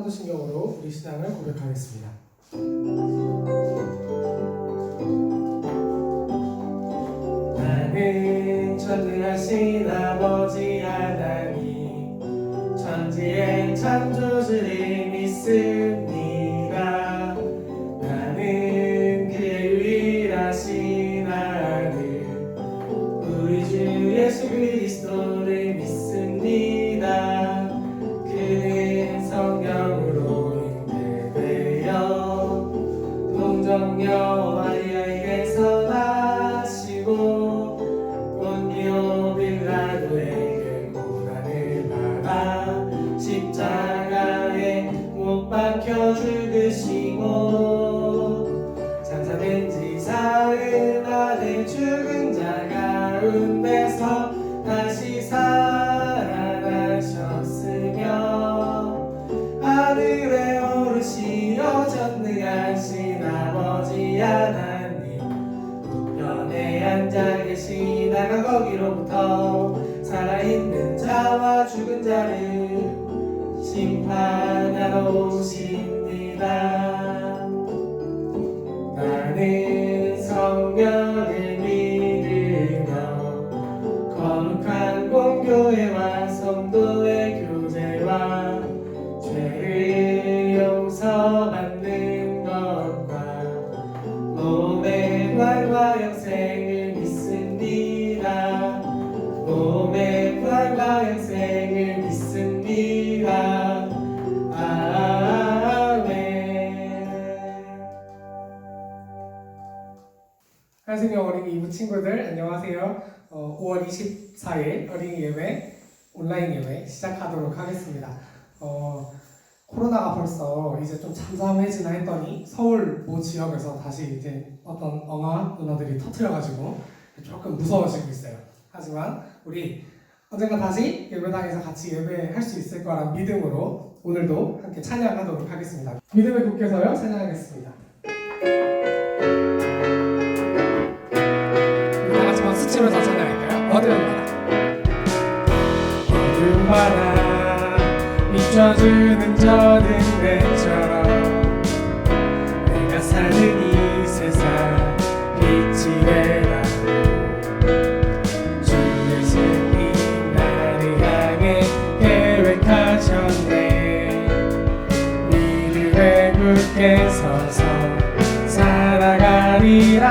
사도신경으로 우리 신앙을 고백하겠습니다. 나는 전능하신 아버지 하나님 천지의 창조주를 믿습니다. 나는 그의 유일하신 아들 우리 주 예수 그리스도를 믿습니다. 그는 성령으로 잉태되어 동정녀 마리아에게서 나시고 본디오 빌라도에게 고난을 받아 십자가에 못 박혀 죽으시고 장사된 지 사흘 만에 죽은 자 가운데서 다시 살아나셨으며 하늘에 오르시어 전능하신 아버지 하나님 우편에 앉아 계시다가 거기로부터 살아있는 자와 죽은 자를 심판하러 오십니다. 나는 성령을 믿으며 거룩한 공교회와 성도의 교제와 죄를 용서받는 것과 몸의 부활과 영생을 믿습니다. 몸의 부활과 영생을 믿습니다. 아멘. 한승경 어린이 이부 친구들 안녕하세요. 5월 24일 어린이 예배 온라인 예배 시작하도록 하겠습니다. 코로나가 벌써 이제 좀 잠잠해지나 했더니 서울 모 지역에서 다시 이제 어떤 엉아 누나들이 터트려가지고 조금 무서워지고 있어요. 하지만 우리 언젠가 다시 예배당에서 같이 예배할 수 있을 거란 믿음으로 오늘도 함께 찬양하도록 하겠습니다. 믿음의 국께서요 찬양하겠습니다. 우리 다 같이 박수 치면서 찬양할까요? 어두운 바다 비춰주는 저 등대처럼 내가 사는 이 세상 빛이 되라고 주 예수님 나를 향해 계획하셨네. 믿음에 굳게 서서 살아가리라.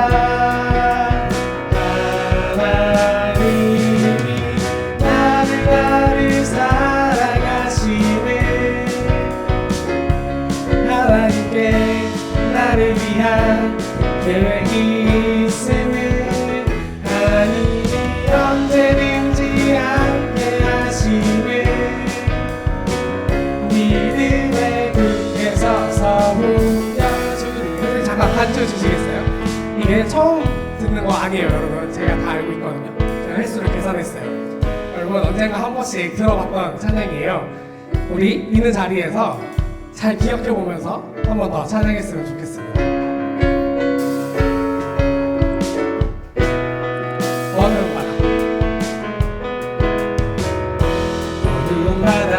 나를 위한 계획이 있음을 하나님이 언제든지 함께 하심을 믿음에 굳게 서서 보여주리. 잠깐 반주 주시겠어요? 이게 처음 듣는 거 아니에요 여러분. 제가 다 알고 있거든요. 제가 횟수를 계산했어요. 여러분 언젠가 한 번씩 들어봤던 찬양이에요. 우리 있는 자리에서 잘 기억해보면서 한 번 더 찬양했으면 좋겠습니다. 어두운 바다 어두운 바다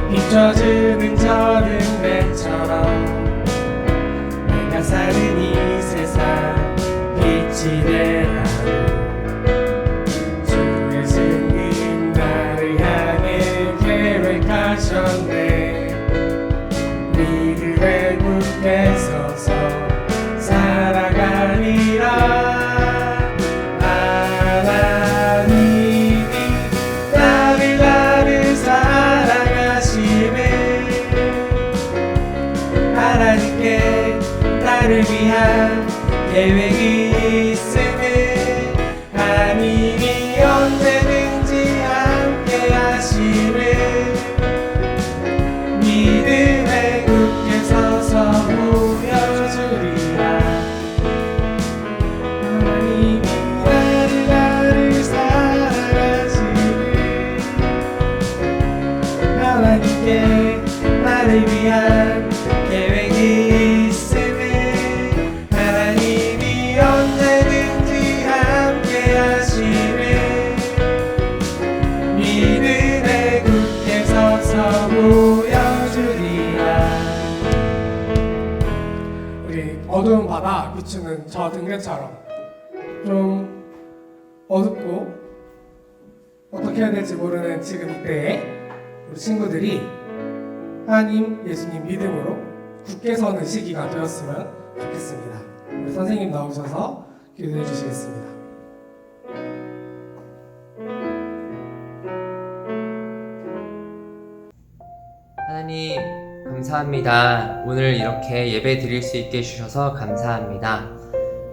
비춰주는 저 등대처럼 내가 사는 이 세상 빛이 되라고 주 예수님 나를 향해 계획하셨네. 믿음에 굳게 서서 살아가리라. 하나님이 나를 사랑하시네. 하나님께 나를 위한 계획이 있으니 해가 비추는 저 등대처럼 좀 어둡고 어떻게 해야 될지 모르는 지금 이때에 우리 친구들이 하나님, 예수님 믿음으로 굳게 서는 시기가 되었으면 좋겠습니다. 우리 선생님 나오셔서 기도해 주시겠습니다. 하나님 감사합니다. 오늘 이렇게 예배 드릴 수 있게 해주셔서 감사합니다.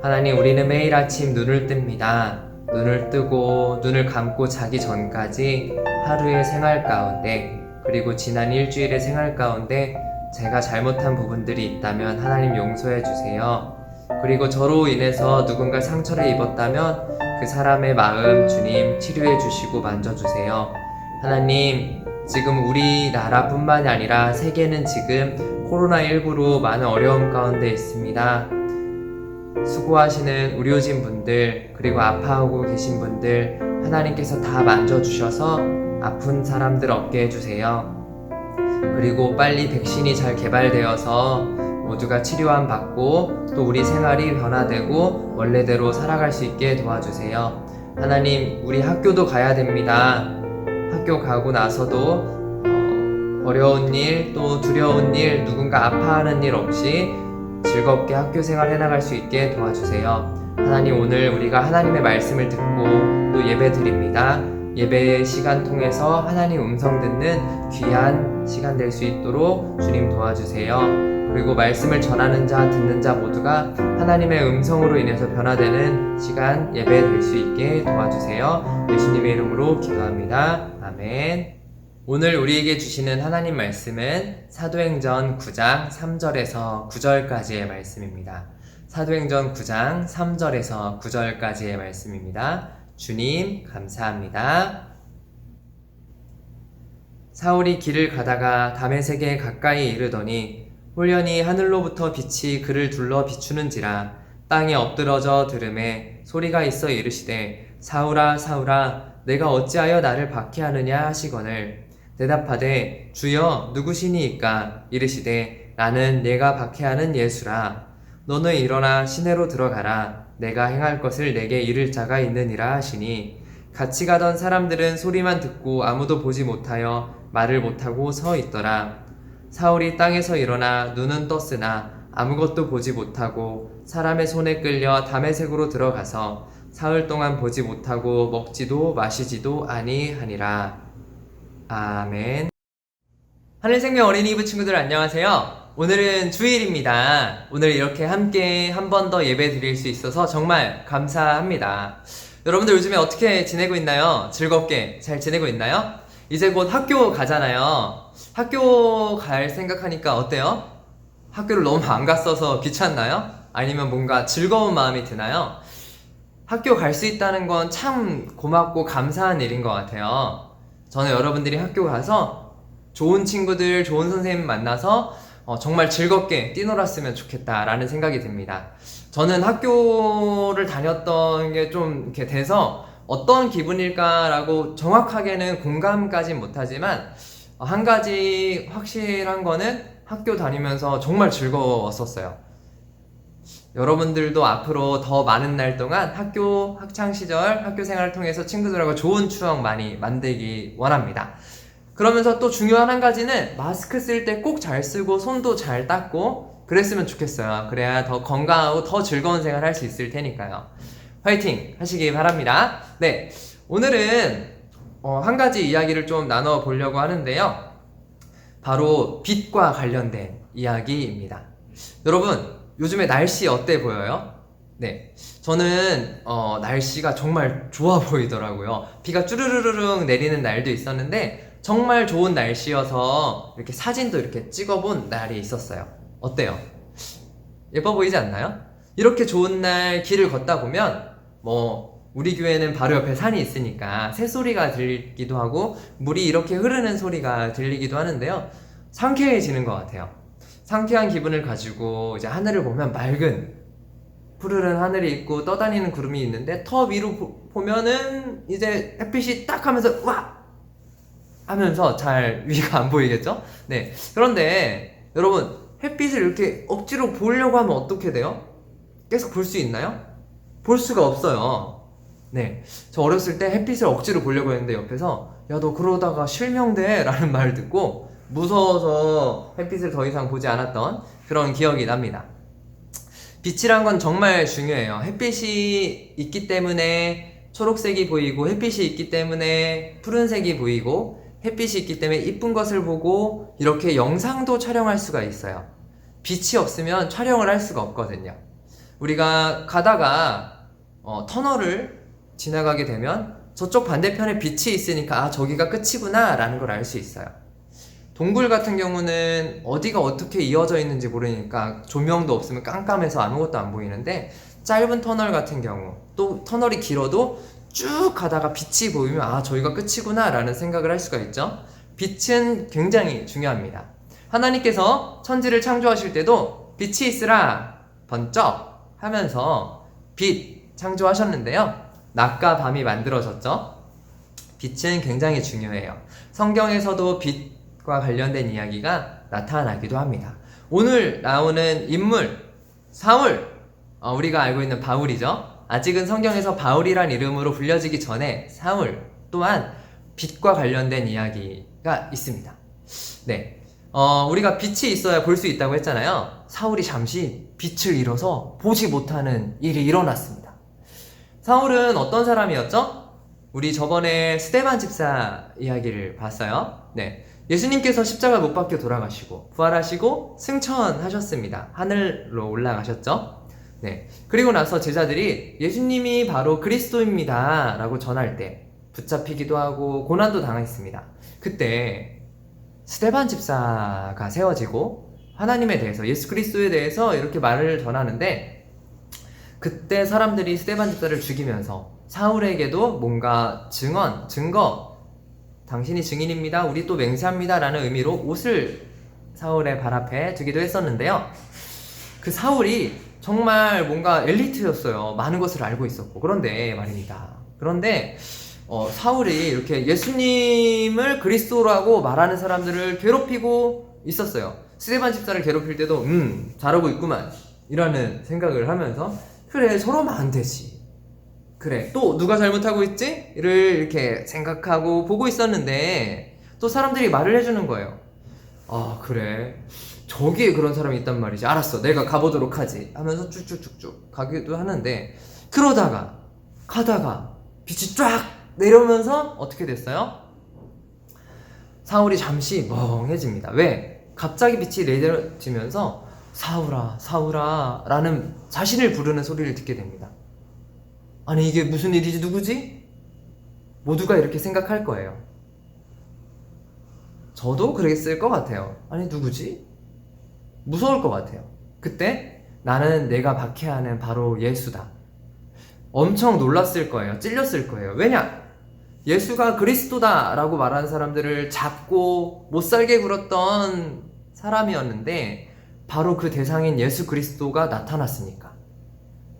하나님, 우리는 매일 아침 눈을 뜹니다. 눈을 뜨고 눈을 감고 자기 전까지 하루의 생활 가운데, 그리고 지난 일주일의 생활 가운데 제가 잘못한 부분들이 있다면 하나님 용서해 주세요. 그리고 저로 인해서 누군가 상처를 입었다면 그 사람의 마음 주님 치료해 주시고 만져주세요. 하나님, 지금 우리나라뿐만이 아니라 세계는 지금 코로나19로 많은 어려움 가운데 있습니다. 수고하시는 의료진 분들, 그리고 아파하고 계신 분들 하나님께서 다 만져주셔서 아픈 사람들 없게 해주세요. 그리고 빨리 백신이 잘 개발되어서 모두가 치료함 받고 또 우리 생활이 변화되고 원래대로 살아갈 수 있게 도와주세요. 하나님, 우리 학교도 가야 됩니다. 학교 가고 나서도 어려운 일, 또 두려운 일, 누군가 아파하는 일 없이 즐겁게 학교 생활 해나갈 수 있게 도와주세요. 하나님, 오늘 우리가 하나님의 말씀을 듣고 또 예배 드립니다. 예배의 시간 통해서 하나님 음성 듣는 귀한 시간 될 수 있도록 주님 도와주세요. 그리고 말씀을 전하는 자, 듣는 자 모두가 하나님의 음성으로 인해서 변화되는 시간 예배 될 수 있게 도와주세요. 예수님의 이름으로 기도합니다. 아멘. 오늘 우리에게 주시는 하나님 말씀은 사도행전 9장 3절에서 9절까지의 말씀입니다. 사도행전 9장 3절에서 9절까지의 말씀입니다. 주님 감사합니다. 사울이 길을 가다가 다메섹에 가까이 이르더니 홀연히 하늘로부터 빛이 그를 둘러 비추는지라 땅에 엎드러져 들음에 소리가 있어 이르시되 사울아 사울아 내가 어찌하여 나를 박해하느냐 하시거늘 대답하되 주여 누구시니이까 이르시되 나는 내가 박해하는 예수라 너는 일어나 시내로 들어가라 내가 행할 것을 내게 이를 자가 있느니라 하시니 같이 가던 사람들은 소리만 듣고 아무도 보지 못하여 말을 못하고 서 있더라. 사울이 땅에서 일어나 눈은 떴으나 아무것도 보지 못하고 사람의 손에 끌려 다메섹으로 들어가서 사흘 동안 보지 못하고 먹지도 마시지도 아니하니라. 아멘. 하늘생명 어린이부 친구들 안녕하세요. 오늘은 주일입니다. 오늘 이렇게 함께 한 번 더 예배 드릴 수 있어서 정말 감사합니다. 여러분들 요즘에 어떻게 지내고 있나요? 즐겁게 잘 지내고 있나요? 이제 곧 학교 가잖아요. 학교 갈 생각하니까 어때요? 학교를 너무 안 갔어서 귀찮나요? 아니면 뭔가 즐거운 마음이 드나요? 학교 갈 수 있다는 건 참 고맙고 감사한 일인 것 같아요. 저는 여러분들이 학교 가서 좋은 친구들, 좋은 선생님 만나서 정말 즐겁게 뛰놀았으면 좋겠다라는 생각이 듭니다. 저는 학교를 다녔던 게 좀 이렇게 돼서 어떤 기분일까라고 정확하게는 공감까진 못하지만 한 가지 확실한 거는 학교 다니면서 정말 즐거웠었어요. 여러분들도 앞으로 더 많은 날 동안 학교 학창시절 학교 생활을 통해서 친구들하고 좋은 추억 많이 만들기 원합니다. 그러면서 또 중요한 한 가지는 마스크 쓸 때 꼭 잘 쓰고 손도 잘 닦고 그랬으면 좋겠어요. 그래야 더 건강하고 더 즐거운 생활 할 수 있을 테니까요. 화이팅 하시기 바랍니다. 네, 오늘은 한 가지 이야기를 좀 나눠보려고 하는데요. 바로 빛과 관련된 이야기입니다. 여러분, 요즘에 날씨 어때 보여요? 네, 저는 날씨가 정말 좋아 보이더라고요. 비가 쭈르르르릉 내리는 날도 있었는데 정말 좋은 날씨여서 이렇게 사진도 이렇게 찍어본 날이 있었어요. 어때요? 예뻐 보이지 않나요? 이렇게 좋은 날 길을 걷다 보면 우리 교회는 바로 옆에 산이 있으니까 새소리가 들리기도 하고 물이 이렇게 흐르는 소리가 들리기도 하는데요. 상쾌해지는 것 같아요. 상쾌한 기분을 가지고 이제 하늘을 보면 맑은 푸르른 하늘이 있고 떠다니는 구름이 있는데 더 위로 보면은 이제 햇빛이 딱 하면서 와! 하면서 잘 위가 안 보이겠죠? 네. 그런데 여러분, 햇빛을 이렇게 억지로 보려고 하면 어떻게 돼요? 계속 볼 수 있나요? 볼 수가 없어요. 네, 저 어렸을 때 햇빛을 억지로 보려고 했는데 옆에서 야, 너 그러다가 실명돼 라는 말을 듣고 무서워서 햇빛을 더 이상 보지 않았던 그런 기억이 납니다. 빛이란 건 정말 중요해요. 햇빛이 있기 때문에 초록색이 보이고, 햇빛이 있기 때문에 푸른색이 보이고, 햇빛이 있기 때문에 이쁜 것을 보고 이렇게 영상도 촬영할 수가 있어요. 빛이 없으면 촬영을 할 수가 없거든요. 우리가 가다가 터널을 지나가게 되면 저쪽 반대편에 빛이 있으니까 아, 저기가 끝이구나 라는 걸 알 수 있어요. 동굴 같은 경우는 어디가 어떻게 이어져 있는지 모르니까 조명도 없으면 깜깜해서 아무것도 안 보이는데, 짧은 터널 같은 경우, 또 터널이 길어도 쭉 가다가 빛이 보이면 아, 저기가 끝이구나 라는 생각을 할 수가 있죠. 빛은 굉장히 중요합니다. 하나님께서 천지를 창조하실 때도 빛이 있으라 번쩍 하면서 빛 창조하셨는데요, 낮과 밤이 만들어졌죠. 빛은 굉장히 중요해요. 성경에서도 빛과 관련된 이야기가 나타나기도 합니다. 오늘 나오는 인물 사울, 우리가 알고 있는 바울이죠. 아직은 성경에서 바울이란 이름으로 불려지기 전에 사울 또한 빛과 관련된 이야기가 있습니다. 네, 우리가 빛이 있어야 볼 수 있다고 했잖아요. 사울이 잠시 빛을 잃어서 보지 못하는 일이 일어났습니다. 사울은 어떤 사람이었죠? 우리 저번에 스데반 집사 이야기를 봤어요. 네, 예수님께서 십자가 못 박혀 돌아가시고 부활하시고 승천하셨습니다. 하늘로 올라가셨죠. 네, 그리고 나서 제자들이 예수님이 바로 그리스도입니다 라고 전할 때 붙잡히기도 하고 고난도 당했습니다. 그때 스데반 집사가 세워지고 하나님에 대해서, 예수 그리스도에 대해서 이렇게 말을 전하는데, 그때 사람들이 스데반 집사를 죽이면서 사울에게도 뭔가 증거, 당신이 증인입니다, 우리 또 맹세합니다 라는 의미로 옷을 사울의 발 앞에 두기도 했었는데요. 그 사울이 정말 뭔가 엘리트였어요. 많은 것을 알고 있었고. 그런데 말입니다. 그런데 사울이 이렇게 예수님을 그리스도라고 말하는 사람들을 괴롭히고 있었어요. 스데반 집사를 괴롭힐 때도 잘하고 있구만 이라는 생각을 하면서, 그래, 저러면 안 되지, 그래, 또 누가 잘못하고 있지? 를 이렇게 생각하고 보고 있었는데, 또 사람들이 말을 해주는 거예요. 아, 그래, 저기에 그런 사람이 있단 말이지, 알았어, 내가 가보도록 하지 하면서 쭉쭉쭉쭉 가기도 하는데, 그러다가 가다가 빛이 쫙 내려오면서 어떻게 됐어요? 사울이 잠시 멍해집니다. 왜? 갑자기 빛이 내려지면서 사울아, 사울아 라는 자신을 부르는 소리를 듣게 됩니다. 아니, 이게 무슨 일이지, 누구지? 모두가 이렇게 생각할 거예요. 저도 그랬을 것 같아요. 아니, 누구지? 무서울 것 같아요. 그때 나는 내가 박해하는 바로 예수다. 엄청 놀랐을 거예요. 찔렸을 거예요. 왜냐? 예수가 그리스도다 라고 말하는 사람들을 잡고 못살게 굴었던 사람이었는데, 바로 그 대상인 예수 그리스도가 나타났으니까.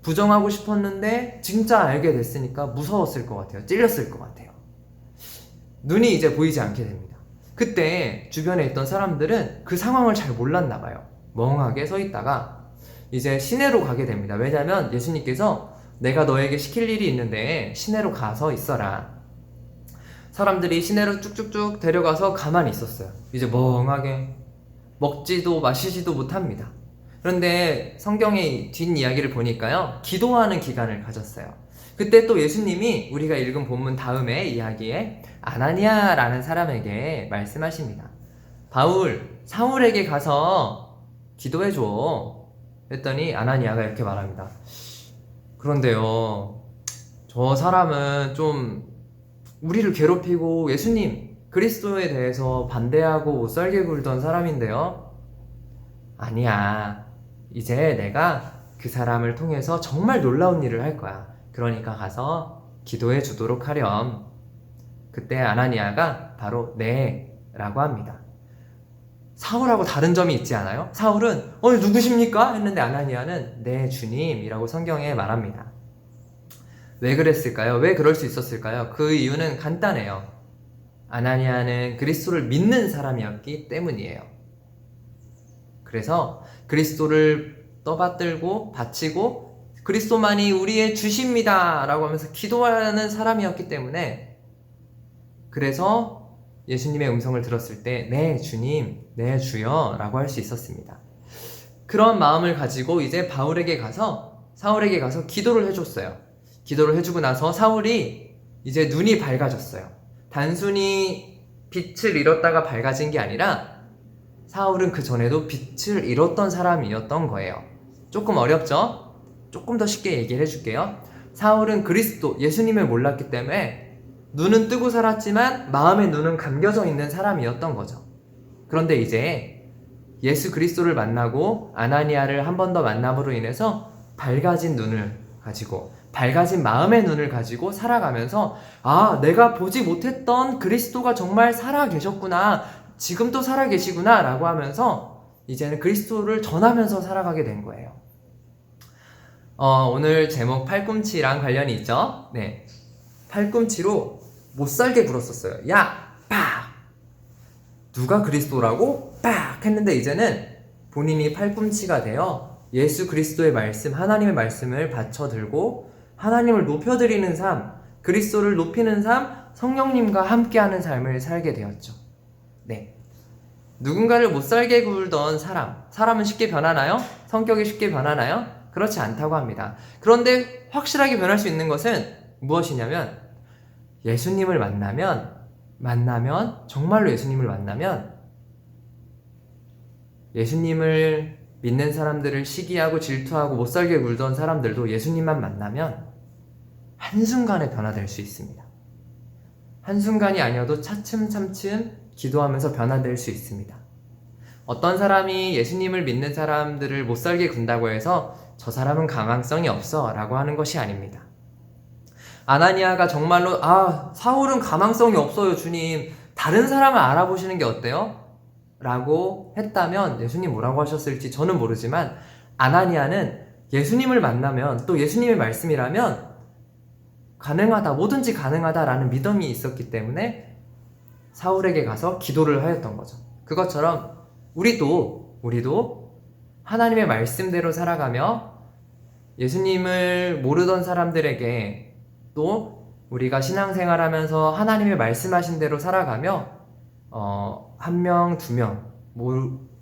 부정하고 싶었는데 진짜 알게 됐으니까 무서웠을 것 같아요. 찔렸을 것 같아요. 눈이 이제 보이지 않게 됩니다. 그때 주변에 있던 사람들은 그 상황을 잘 몰랐나 봐요. 멍하게 서 있다가 이제 시내로 가게 됩니다. 왜냐면 예수님께서 내가 너에게 시킬 일이 있는데 시내로 가서 있어라. 사람들이 시내로 쭉쭉쭉 데려가서 가만히 있었어요. 이제 멍하게 먹지도 마시지도 못합니다. 그런데 성경의 뒷이야기를 보니까요, 기도하는 기간을 가졌어요. 그때 또 예수님이 우리가 읽은 본문 다음에 이야기에 아나니아라는 사람에게 말씀하십니다. 바울, 사울에게 가서 기도해줘 했더니 아나니아가 이렇게 말합니다. 그런데요, 저 사람은 좀 우리를 괴롭히고 예수님 그리스도에 대해서 반대하고 못살게 굴던 사람인데요. 아니야, 이제 내가 그 사람을 통해서 정말 놀라운 일을 할 거야. 그러니까 가서 기도해 주도록 하렴. 그때 아나니아가 바로 네 라고 합니다. 사울하고 다른 점이 있지 않아요? 사울은 누구십니까? 했는데 아나니아는 네, 주님이라고 성경에 말합니다. 왜 그랬을까요? 왜 그럴 수 있었을까요? 그 이유는 간단해요. 아나니아는 그리스도를 믿는 사람이었기 때문이에요. 그래서 그리스도를 떠받들고 바치고 그리스도만이 우리의 주십니다 라고 하면서 기도하는 사람이었기 때문에, 그래서 예수님의 음성을 들었을 때 네 주님, 네 주여 라고 할 수 있었습니다. 그런 마음을 가지고 이제 사울에게 가서 기도를 해줬어요. 기도를 해주고 나서 사울이 이제 눈이 밝아졌어요. 단순히 빛을 잃었다가 밝아진 게 아니라 사울은 그 전에도 빛을 잃었던 사람이었던 거예요. 조금 어렵죠? 조금 더 쉽게 얘기를 해줄게요. 사울은 그리스도, 예수님을 몰랐기 때문에 눈은 뜨고 살았지만 마음의 눈은 감겨져 있는 사람이었던 거죠. 그런데 이제 예수 그리스도를 만나고 아나니아를 한 번 더 만남으로 인해서 밝아진 눈을 가지고, 밝아진 마음의 눈을 가지고 살아가면서, 아, 내가 보지 못했던 그리스도가 정말 살아 계셨구나, 지금도 살아 계시구나 라고 하면서 이제는 그리스도를 전하면서 살아가게 된 거예요. 오늘 제목 팔꿈치랑 관련이 있죠? 네, 팔꿈치로 못살게 굴었었어요. 야! 빡! 누가 그리스도라고? 빡! 했는데 이제는 본인이 팔꿈치가 되어 예수 그리스도의 말씀, 하나님의 말씀을 받쳐들고 하나님을 높여드리는 삶, 그리스도를 높이는 삶, 성령님과 함께하는 삶을 살게 되었죠. 네, 누군가를 못살게 굴던 사람은 쉽게 변하나요? 성격이 쉽게 변하나요? 그렇지 않다고 합니다. 그런데 확실하게 변할 수 있는 것은 무엇이냐면, 예수님을 만나면 정말로 예수님을 만나면, 예수님을 믿는 사람들을 시기하고 질투하고 못살게 굴던 사람들도 예수님만 만나면 한순간에 변화될 수 있습니다. 한순간이 아니어도 차츰차츰 기도하면서 변화될 수 있습니다. 어떤 사람이 예수님을 믿는 사람들을 못살게 군다고 해서 저 사람은 가망성이 없어 라고 하는 것이 아닙니다. 아나니아가 정말로 사울은 가망성이 없어요 주님, 다른 사람을 알아보시는 게 어때요? 라고 했다면 예수님 뭐라고 하셨을지 저는 모르지만, 아나니아는 예수님을 만나면, 또 예수님의 말씀이라면 가능하다, 뭐든지 가능하다라는 믿음이 있었기 때문에 사울에게 가서 기도를 하였던 거죠. 그것처럼 우리도 하나님의 말씀대로 살아가며 예수님을 모르던 사람들에게, 또 우리가 신앙생활하면서 하나님의 말씀하신 대로 살아가며 한 명, 두 명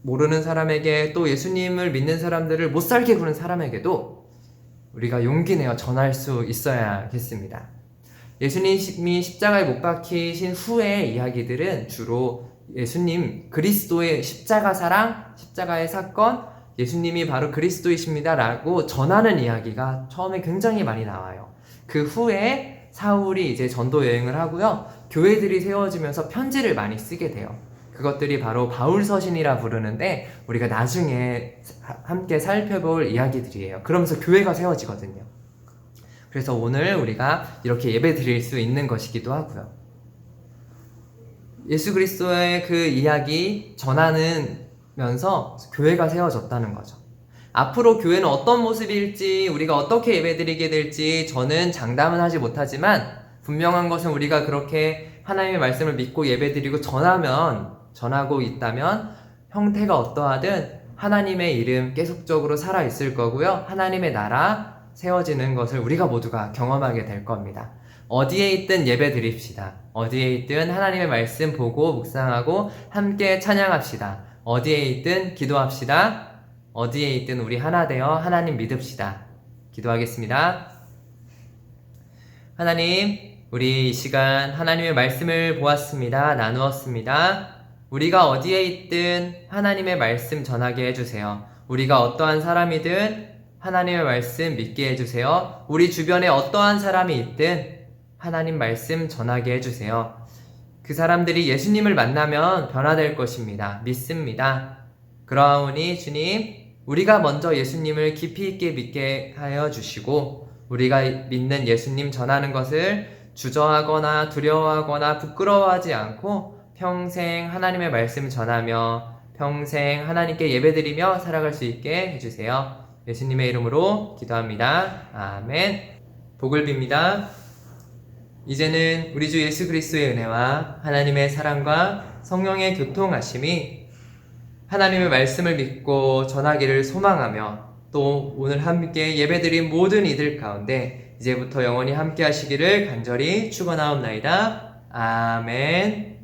모르는 사람에게, 또 예수님을 믿는 사람들을 못살게 구는 사람에게도 우리가 용기 내어 전할 수 있어야겠습니다. 예수님이 십자가에 못 박히신 후의 이야기들은 주로 예수님 그리스도의 십자가 사랑, 십자가의 사건, 예수님이 바로 그리스도이십니다 라고 전하는 이야기가 처음에 굉장히 많이 나와요. 그 후에 사울이 이제 전도 여행을 하고요, 교회들이 세워지면서 편지를 많이 쓰게 돼요. 그것들이 바로 바울서신이라 부르는데, 우리가 나중에 함께 살펴볼 이야기들이에요. 그러면서 교회가 세워지거든요. 그래서 오늘 우리가 이렇게 예배 드릴 수 있는 것이기도 하고요. 예수 그리스도의 그 이야기 전하면서 교회가 세워졌다는 거죠. 앞으로 교회는 어떤 모습일지, 우리가 어떻게 예배드리게 될지 저는 장담은 하지 못하지만, 분명한 것은 우리가 그렇게 하나님의 말씀을 믿고 예배드리고 전하고 있다면 형태가 어떠하든 하나님의 이름 계속적으로 살아있을 거고요, 하나님의 나라 세워지는 것을 우리가 모두가 경험하게 될 겁니다. 어디에 있든 예배 드립시다. 어디에 있든 하나님의 말씀 보고 묵상하고 함께 찬양합시다. 어디에 있든 기도합시다. 어디에 있든 우리 하나 되어 하나님 믿읍시다. 기도하겠습니다. 하나님, 우리 이 시간 하나님의 말씀을 보았습니다. 나누었습니다. 우리가 어디에 있든 하나님의 말씀 전하게 해주세요. 우리가 어떠한 사람이든 하나님의 말씀 믿게 해주세요. 우리 주변에 어떠한 사람이 있든 하나님 말씀 전하게 해주세요. 그 사람들이 예수님을 만나면 변화될 것입니다. 믿습니다. 그러하오니 주님, 우리가 먼저 예수님을 깊이 있게 믿게 하여 주시고, 우리가 믿는 예수님 전하는 것을 주저하거나 두려워하거나 부끄러워하지 않고 평생 하나님의 말씀 전하며 평생 하나님께 예배드리며 살아갈 수 있게 해주세요. 예수님의 이름으로 기도합니다. 아멘. 복을 빕니다. 이제는 우리 주 예수 그리스도의 은혜와 하나님의 사랑과 성령의 교통하심이 하나님의 말씀을 믿고 전하기를 소망하며 또 오늘 함께 예배드린 모든 이들 가운데 이제부터 영원히 함께 하시기를 간절히 축원하옵나이다. 아멘.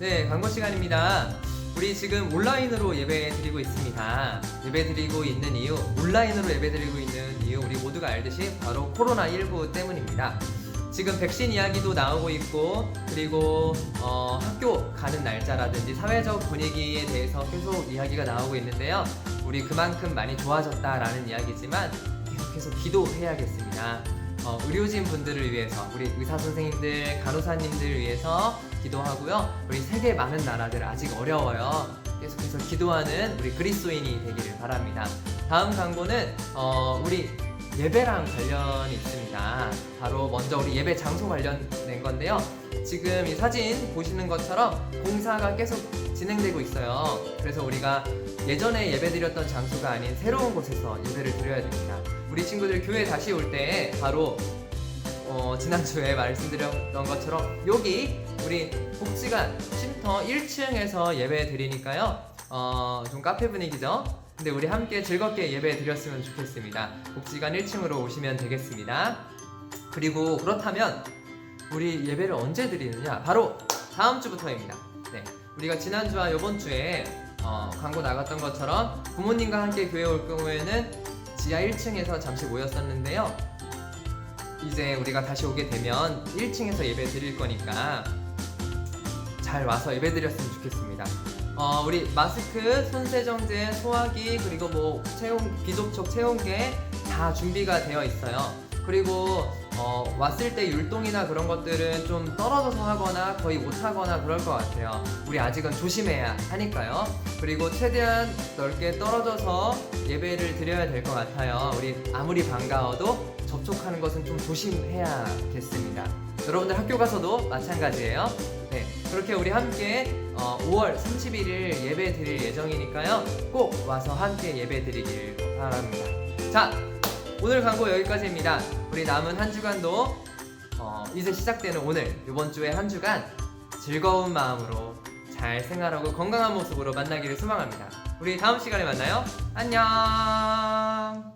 네, 광고 시간입니다. 우리 지금 온라인으로 예배 드리고 있습니다. 예배 드리고 있는 이유, 온라인으로 예배 드리고 있는 이유 우리 모두가 알듯이 바로 코로나19 때문입니다. 지금 백신 이야기도 나오고 있고, 그리고 학교 가는 날짜라든지 사회적 분위기에 대해서 계속 이야기가 나오고 있는데요. 우리 그만큼 많이 좋아졌다라는 이야기지만 계속해서 기도해야겠습니다. 의료진 분들을 위해서, 우리 의사 선생님들, 간호사님들 위해서 기도하고요. 우리 세계 많은 나라들 아직 어려워요. 계속해서 기도하는 우리 그리스도인이 되기를 바랍니다. 다음 광고는 우리 예배랑 관련이 있습니다. 바로 먼저 우리 예배 장소 관련된 건데요. 지금 이 사진 보시는 것처럼 공사가 계속 진행되고 있어요. 그래서 우리가 예전에 예배드렸던 장소가 아닌 새로운 곳에서 예배를 드려야 됩니다. 우리 친구들 교회 다시 올 때 바로 지난주에 말씀드렸던 것처럼 여기 우리 복지관 쉼터 1층에서 예배 드리니까요. 좀 카페 분위기죠? 근데 우리 함께 즐겁게 예배 드렸으면 좋겠습니다. 복지관 1층으로 오시면 되겠습니다. 그리고 그렇다면 우리 예배를 언제 드리느냐? 바로 다음 주부터입니다. 네, 우리가 지난주와 이번 주에 광고 나갔던 것처럼 부모님과 함께 교회 올 경우에는 지하 1층에서 잠시 모였었는데요. 이제 우리가 다시 오게 되면 1층에서 예배 드릴 거니까 잘 와서 예배 드렸으면 좋겠습니다. 우리 마스크, 손세정제, 소화기, 그리고 뭐 비접촉 체온계 다 준비가 되어 있어요. 그리고 왔을 때 율동이나 그런 것들은 좀 떨어져서 하거나 거의 못 하거나 그럴 것 같아요. 우리 아직은 조심해야 하니까요. 그리고 최대한 넓게 떨어져서 예배를 드려야 될 것 같아요. 우리 아무리 반가워도 접촉하는 것은 좀 조심해야겠습니다. 여러분들 학교 가서도 마찬가지예요. 네, 그렇게 우리 함께 5월 31일 예배 드릴 예정이니까요. 꼭 와서 함께 예배 드리길 바랍니다. 자, 오늘 광고 여기까지입니다. 우리 남은 한 주간도 이제 시작되는 오늘, 이번 주에 한 주간 즐거운 마음으로 잘 생활하고 건강한 모습으로 만나기를 소망합니다. 우리 다음 시간에 만나요. 안녕.